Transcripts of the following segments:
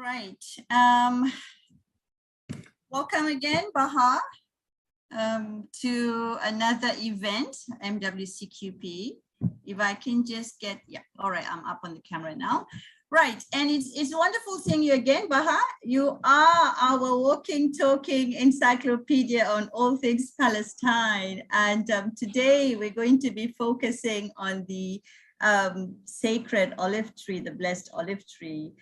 right. Welcome again, Baha, to another event, MWCQP. If I can just get, yeah, all right, I'm up on the camera now. Right, and it's wonderful seeing you again, Baha. You are our walking, talking encyclopedia on all things Palestine. And today we're going to be focusing on the sacred olive tree, the blessed olive tree.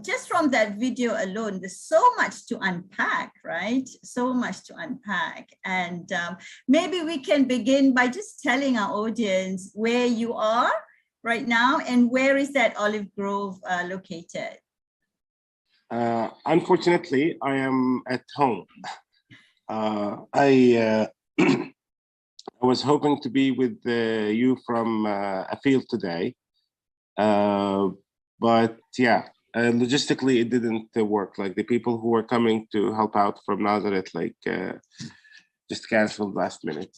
Just from that video alone, there's so much to unpack, right? So much to unpack. And maybe we can begin by just telling our audience where you are right now and where is that olive grove located? Unfortunately, I am at home. I was hoping to be with you from a field today, but yeah, logistically it didn't work. Like the people who were coming to help out from Nazareth, like just canceled last minute.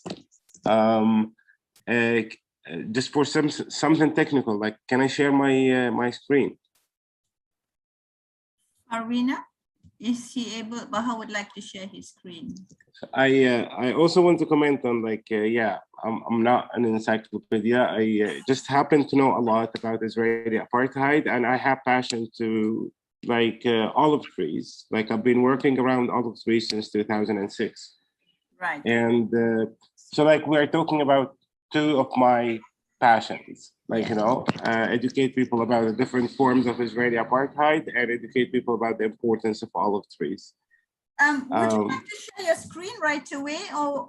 Just for something technical, like can I share my my screen? Arina, is he able? Baha would like to share his screen. I also want to comment on like yeah, I'm not an encyclopedia. I just happen to know a lot about Israeli apartheid, and I have passion to like olive trees. Like I've been working around olive trees since 2006. Right. And so like we're talking about two of my passions, like, you know, educate people about the different forms of Israeli apartheid and educate people about the importance of olive trees. Would you like to share your screen right away, or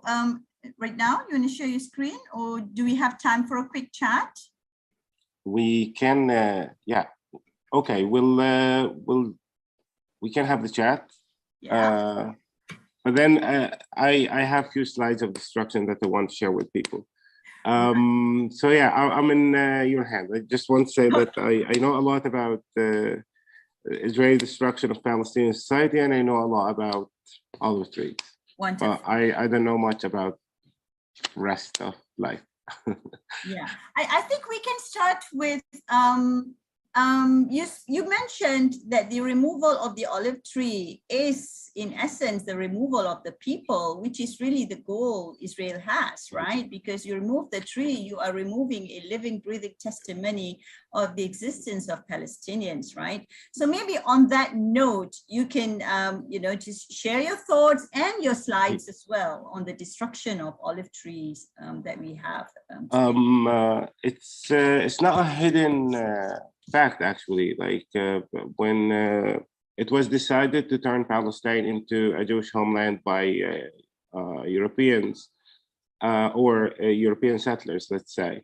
right now? You want to share your screen, or do we have time for a quick chat? We can, yeah. Okay, we can have the chat. Yeah. But then I have a few slides of destruction that I want to share with people. So yeah, I'm in your hand. I just want to say that I know a lot about Israeli destruction of Palestinian society, and I know a lot about olive trees. Wonderful. I don't know much about rest of life. Yeah, I think we can start with you mentioned that the removal of the olive tree is in essence the removal of the people, which is really the goal Israel has, right? Because you remove the tree, you are removing a living, breathing testimony of the existence of Palestinians, right? So maybe on that note, you can you know, just share your thoughts and your slides as well on the destruction of olive trees that we have. It's not a hidden fact, actually. Like when it was decided to turn Palestine into a Jewish homeland by Europeans or European settlers, let's say,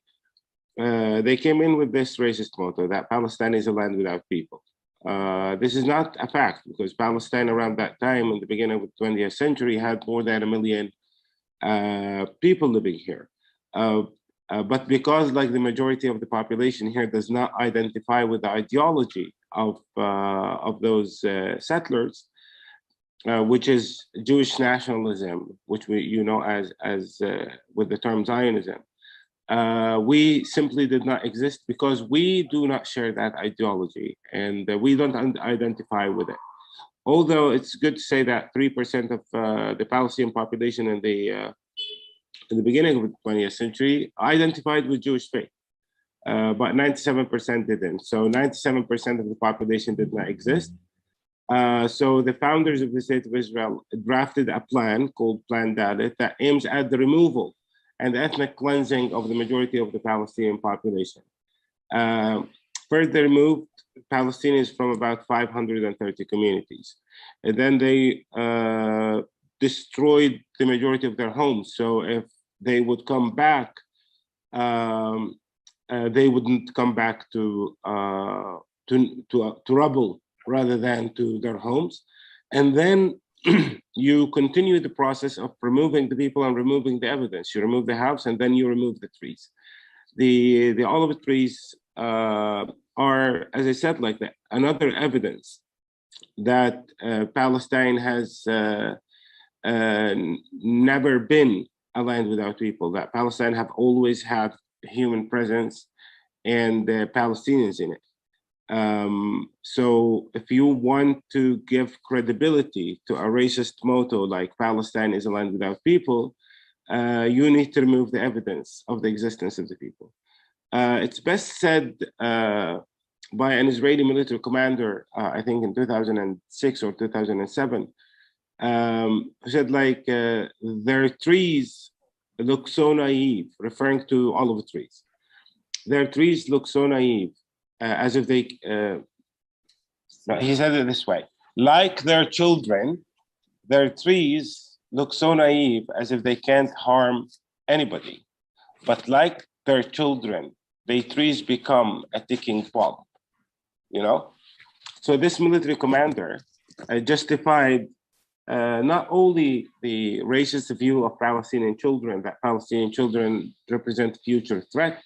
they came in with this racist motto that Palestine is a land without people. This is not a fact, because Palestine around that time, in the beginning of the 20th century, had more than 1 million people living here. But because like the majority of the population here does not identify with the ideology of those settlers, which is Jewish nationalism, which we as with the term Zionism, we simply did not exist because we do not share that ideology, and we don't identify with it. Although it's good to say that 3% of the Palestinian population in the beginning of the 20th century identified with Jewish faith, but 97% didn't. So 97% of the population did not exist. So the founders of the State of Israel drafted a plan called Plan Dalit that aims at the removal and the ethnic cleansing of the majority of the Palestinian population. Further removed Palestinians from about 530 communities. And then they destroyed the majority of their homes. So if they would come back, they wouldn't come back to rubble rather than to their homes. And then you continue the process of removing the people and removing the evidence. You remove the house and then you remove the trees. The olive trees are, as I said, like another evidence that Palestine has never been a land without people, that Palestine have always had human presence and Palestinians in it. So if you want to give credibility to a racist motto like Palestine is a land without people, you need to remove the evidence of the existence of the people. It's best said by an Israeli military commander, I think in 2006 or 2007, who said like, their trees look so naive, referring to olive trees. Their trees look so naive, as if they, no, he said it this way, like their children, their trees look so naive as if they can't harm anybody. But like their children, their trees become a ticking bomb, you know? So this military commander justified not only the racist view of Palestinian children, that Palestinian children represent future threat,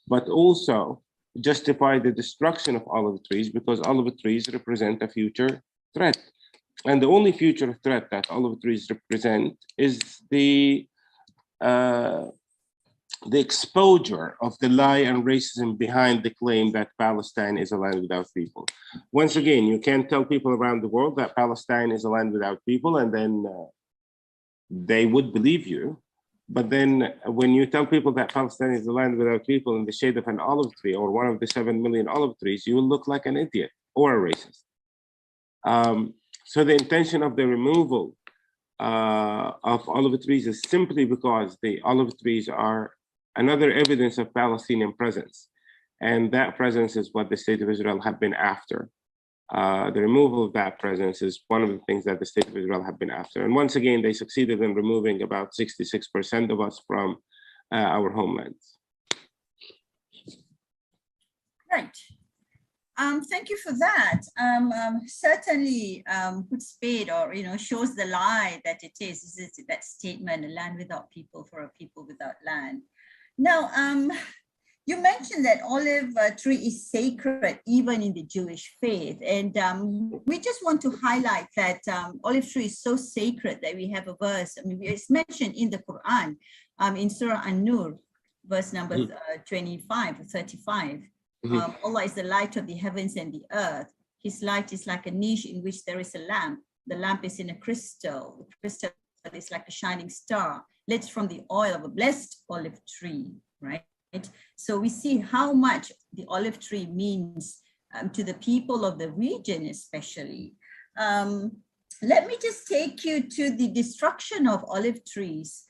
but also justify the destruction of olive trees because olive trees represent a future threat. And the only future threat that olive trees represent is the exposure of the lie and racism behind the claim that Palestine is a land without people. Once again, you can't tell people around the world that Palestine is a land without people and then they would believe you. But then when you tell people that Palestine is a land without people in the shade of an olive tree or one of the 7 million olive trees, you will look like an idiot or a racist. So the intention of the removal of olive trees is simply because the olive trees are another evidence of Palestinian presence. And that presence is what the State of Israel have been after. The removal of that presence is one of the things that the State of Israel have been after. And once again, they succeeded in removing about 66% of us from our homelands. Right. Thank you for that. Certainly puts spade or, shows the lie that it is that statement, a land without people for a people without land. Now, you mentioned that olive tree is sacred even in the Jewish faith. And we just want to highlight that olive tree is so sacred that we have a verse. I mean, it's mentioned in the Quran, in Surah An-Nur, verse number 25 or 35. Allah is the light of the heavens and the earth. His light is like a niche in which there is a lamp. The lamp is in a crystal. The crystal is like a shining star, lit from the oil of a blessed olive tree, right? So we see how much the olive tree means to the people of the region, especially. Let me just take you to the destruction of olive trees.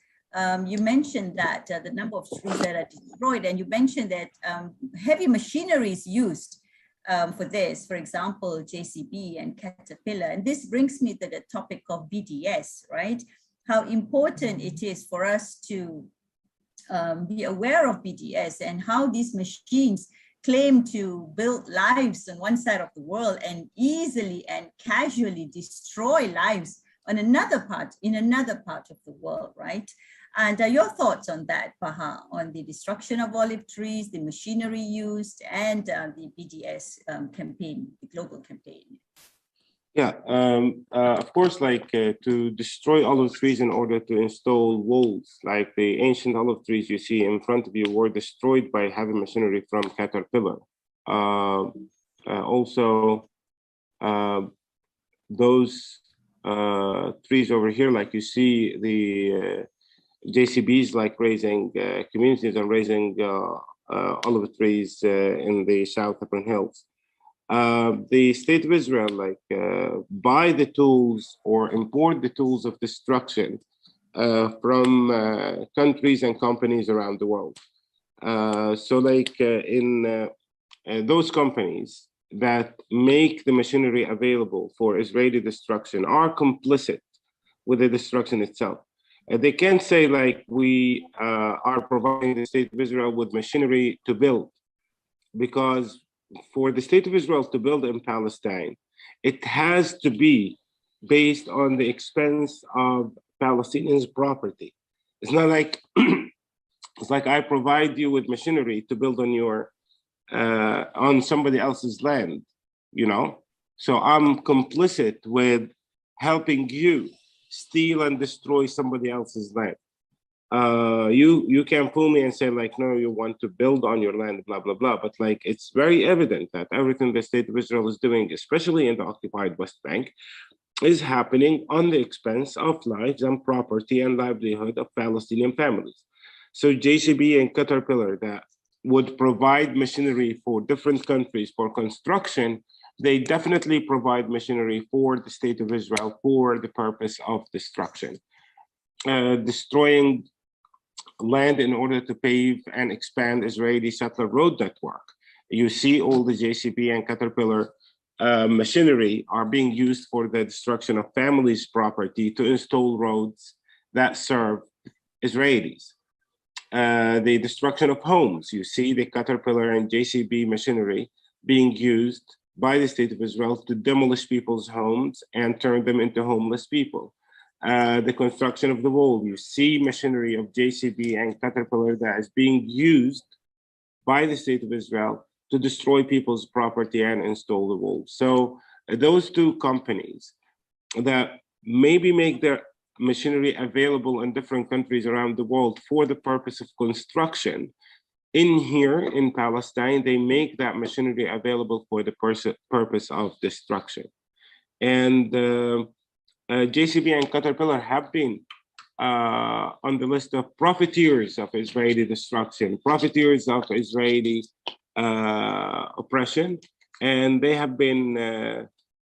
You mentioned that the number of trees that are destroyed, and you mentioned that heavy machinery is used for this, for example, JCB and Caterpillar. And this brings me to the topic of BDS, right? How important it is for us to be aware of BDS and how these machines claim to build lives on one side of the world and easily and casually destroy lives on another part, in another part of the world, right? And your thoughts on that, Baha, on the destruction of olive trees, the machinery used, and the BDS campaign, the global campaign. Yeah, of course, like to destroy olive trees in order to install walls, like the ancient olive trees you see in front of you were destroyed by heavy machinery from Caterpillar. Also, those trees over here, like you see the JCBs like raising communities and raising olive trees in the South Upper Hills. The State of Israel like buy the tools or import the tools of destruction from countries and companies around the world. So like in those companies that make the machinery available for Israeli destruction are complicit with the destruction itself. They can't say like we are providing the State of Israel with machinery to build, because for the State of Israel to build in Palestine, it has to be based on the expense of Palestinians' property. It's not like it's like I provide you with machinery to build on your on somebody else's land, you know. So I'm complicit with helping you steal and destroy somebody else's land. you can fool me and say like, no, you want to build on your land, blah, blah, blah. But like, it's very evident that everything the state of Israel is doing, especially in the occupied West Bank, is happening on the expense of lives and property and livelihood of Palestinian families. So JCB and Caterpillar that would provide machinery for different countries for construction, they definitely provide machinery for the state of Israel for the purpose of destruction. Destroying land in order to pave and expand Israeli settler road network. You see all the JCB and Caterpillar machinery are being used for the destruction of families' property to install roads that serve Israelis. The destruction of homes. You see the Caterpillar and JCB machinery being used by the state of Israel to demolish people's homes and turn them into homeless people. The construction of the wall. You see machinery of JCB and Caterpillar that is being used by the state of Israel to destroy people's property and install the wall. So those two companies that maybe make their machinery available in different countries around the world for the purpose of construction, in here in Palestine, they make that machinery available for the purpose of destruction. And JCB and Caterpillar have been on the list of profiteers of Israeli destruction, profiteers of Israeli oppression, and they have been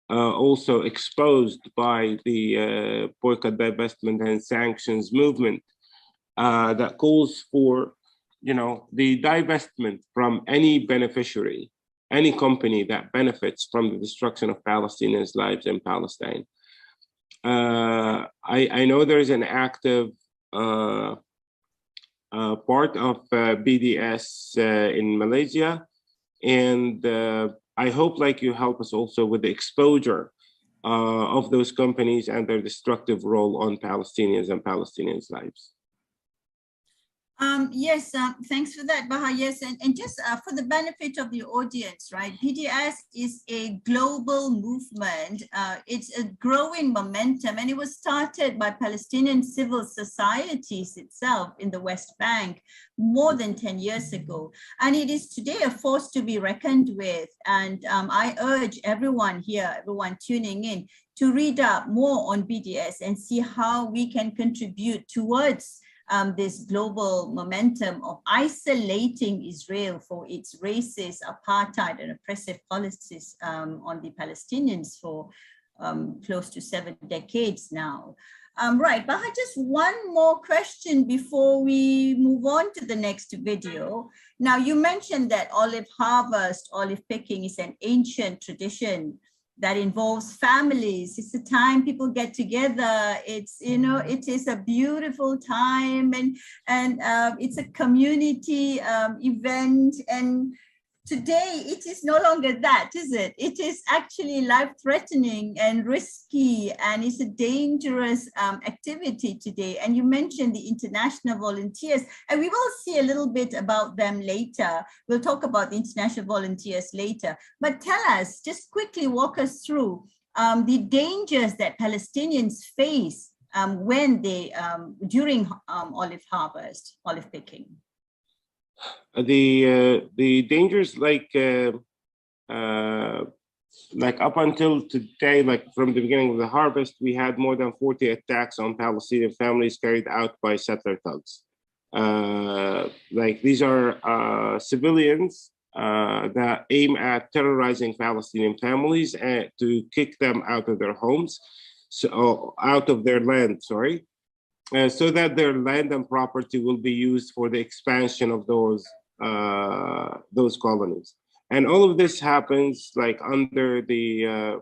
also exposed by the boycott, divestment, and sanctions movement that calls for, the divestment from any beneficiary, any company that benefits from the destruction of Palestinians' lives in Palestine. I know there is an active part of BDS in Malaysia, and I hope like you help us also with the exposure of those companies and their destructive role on Palestinians and Palestinians' lives. Yes, thanks for that, Baha. Yes, and just for the benefit of the audience, right? BDS is a global movement. It's a growing momentum, and it was started by Palestinian civil societies itself in the West Bank more than 10 years ago. And it is today a force to be reckoned with. And I urge everyone here, everyone tuning in, to read up more on BDS and see how we can contribute towards this global momentum of isolating Israel for its racist, apartheid, and oppressive policies on the Palestinians for close to 7 decades now. Right, Baha, just one more question before we move on to the next video. Now, you mentioned that olive harvest, olive picking is an ancient tradition that involves families. It's a time people get together. It's, it is a beautiful time, and it's a community event. And today it is no longer that, is it? It is actually life-threatening and risky, and it's a dangerous activity today. And you mentioned the international volunteers, and we will see a little bit about them later. We'll talk about the international volunteers later. But tell us, just quickly walk us through the dangers that Palestinians face when they, during olive harvest, olive picking. The dangers, like up until today, like from the beginning of the harvest, we had more than 40 attacks on Palestinian families carried out by settler thugs. Like these are civilians that aim at terrorizing Palestinian families and to kick them out of their homes, so out of their land, sorry. So that their land and property will be used for the expansion of those colonies. And all of this happens like under the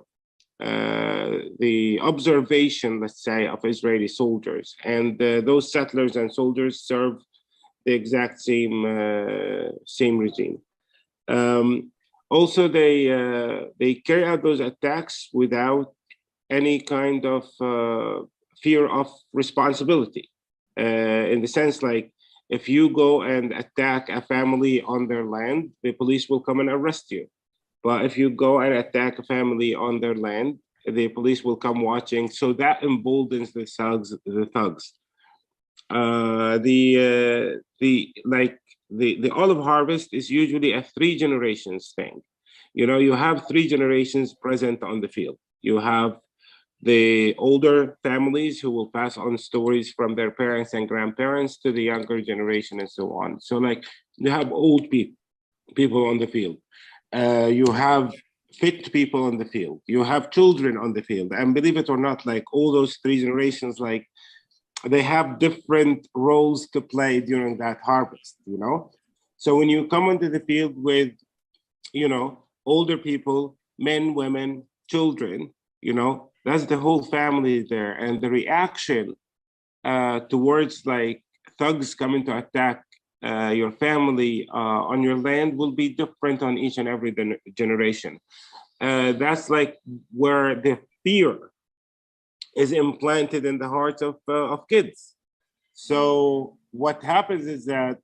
observation, let's say, of Israeli soldiers. And those settlers and soldiers serve the exact same regime. Also, they carry out those attacks without any kind of fear of responsibility, in the sense like, if you go and attack a family on their land, the police will come and arrest you. But if you go and attack a family on their land, the police will come watching. So that emboldens the thugs. The olive harvest is usually a 3 generations thing. You know, you have 3 generations present on the field. You have the older families who will pass on stories from their parents and grandparents to the younger generation and so on. So like you have old people on the field. You have fit people on the field. You have children on the field. And believe it or not, like all those 3 generations, like they have different roles to play during that harvest, you know? So when you come onto the field with, you know, older people, men, women, children, you know, that's the whole family there. And the reaction towards like thugs coming to attack your family on your land will be different on each and every generation. That's like where the fear is implanted in the hearts of kids. So what happens is that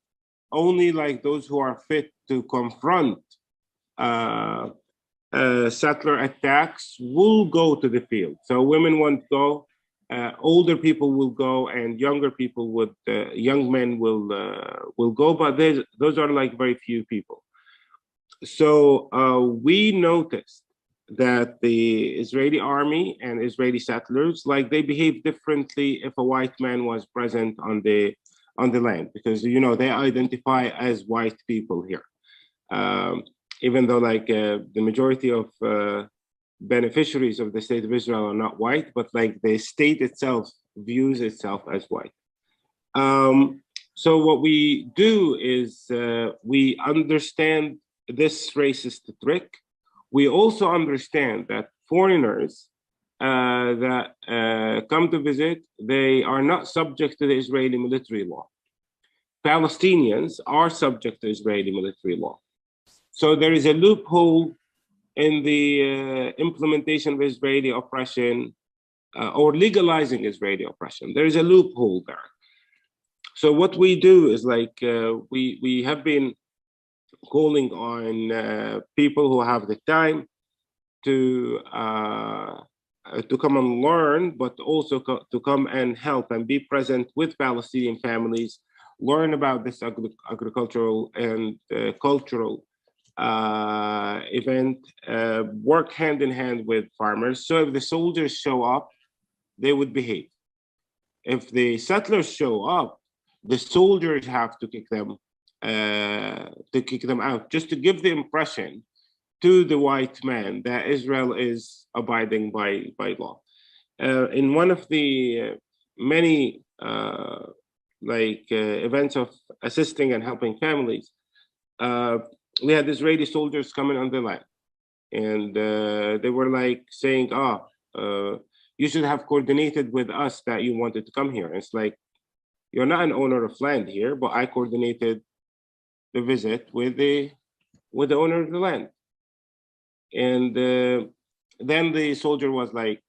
only like those who are fit to confront settler attacks will go to the field. So women won't go, older people will go, and younger people would, young men will go, but those are like very few people. So we noticed that the Israeli army and Israeli settlers, like they behave differently if a white man was present on the land, because you know they identify as white people here. Even though like the majority of beneficiaries of the state of Israel are not white, but like the state itself views itself as white. So what we do is we understand this racist trick. We also understand that foreigners that come to visit, they are not subject to the Israeli military law. Palestinians are subject to Israeli military law. So there is a loophole in the implementation of Israeli oppression or legalizing Israeli oppression. There is a loophole there. So what we do is like we have been calling on people who have the time to come and learn, but also to come and help and be present with Palestinian families, learn about this agricultural and cultural event, work hand in hand with farmers. So if the soldiers show up, they would behave. If the settlers show up, the soldiers have to kick them out, just to give the impression to the white man that Israel is abiding by law. In one of the many events of assisting and helping families, we had Israeli soldiers coming on the land, and they were like saying, you should have coordinated with us that you wanted to come here. And it's like, you're not an owner of land here, but I coordinated the visit with the owner of the land. And then the soldier was like,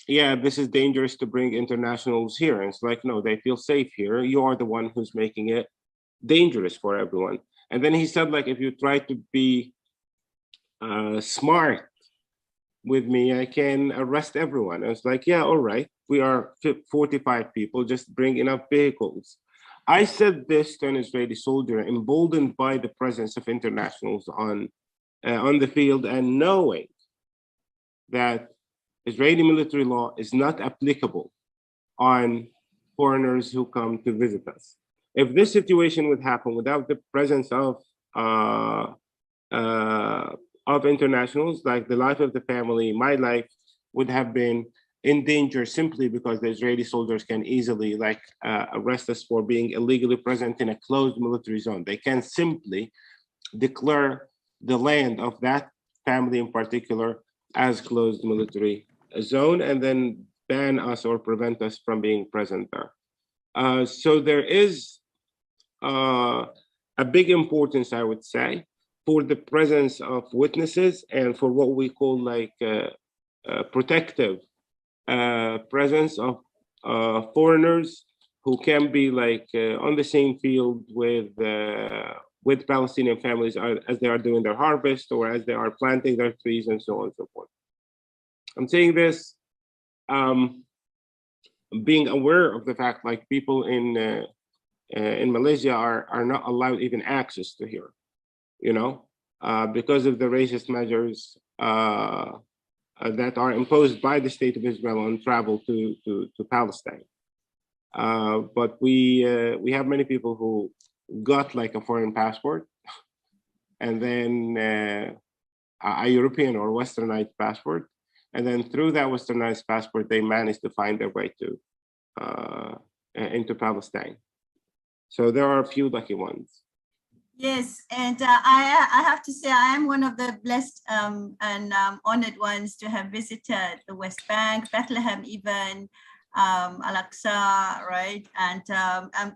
yeah, this is dangerous to bring internationals here. And it's like, no, they feel safe here. You are the one who's making it dangerous for everyone. And then he said, like, if you try to be smart with me, I can arrest everyone. I was like, yeah, all right. We are 45 people, just bring enough vehicles. I said this to an Israeli soldier, emboldened by the presence of internationals on the field, and knowing that Israeli military law is not applicable on foreigners who come to visit us. If this situation would happen without the presence of internationals, like the life of the family, my life would have been in danger simply because the Israeli soldiers can easily arrest us for being illegally present in a closed military zone. They can simply declare the land of that family in particular as closed military zone and then ban us or prevent us from being present there. So there is a big importance, I would say, for the presence of witnesses and for what we call protective presence of foreigners who can be on the same field with Palestinian families as they are doing their harvest or as they are planting their trees and so on and so forth. I'm saying this being aware of the fact, like people in Malaysia are not allowed even access to here, you know, because of the racist measures that are imposed by the State of Israel on travel to Palestine. But we have many people who got like a foreign passport, and then a European or Westernized passport, and then through that Westernized passport, they managed to find their way to into Palestine. So there are a few lucky ones. Yes, and I have to say I am one of the blessed and honored ones to have visited the West Bank, Bethlehem, even Al-Aqsa, right? And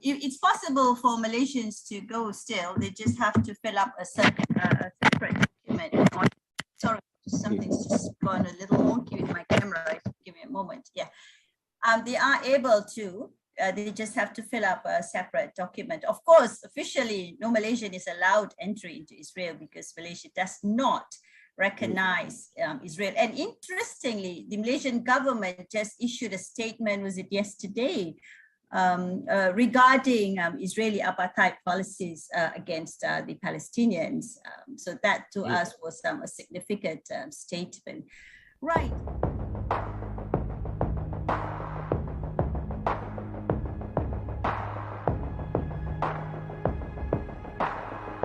it's possible for Malaysians to go still. They just have to fill up a separate document. Sorry, something's just gone a little wonky with my camera. Give me a moment. Yeah, they are able to. They just have to fill up a separate document. Of course, officially, no Malaysian is allowed entry into Israel because Malaysia does not recognize Israel. And interestingly, the Malaysian government just issued a statement, was it yesterday, regarding Israeli apartheid policies against the Palestinians. So that to us was a significant statement. Right.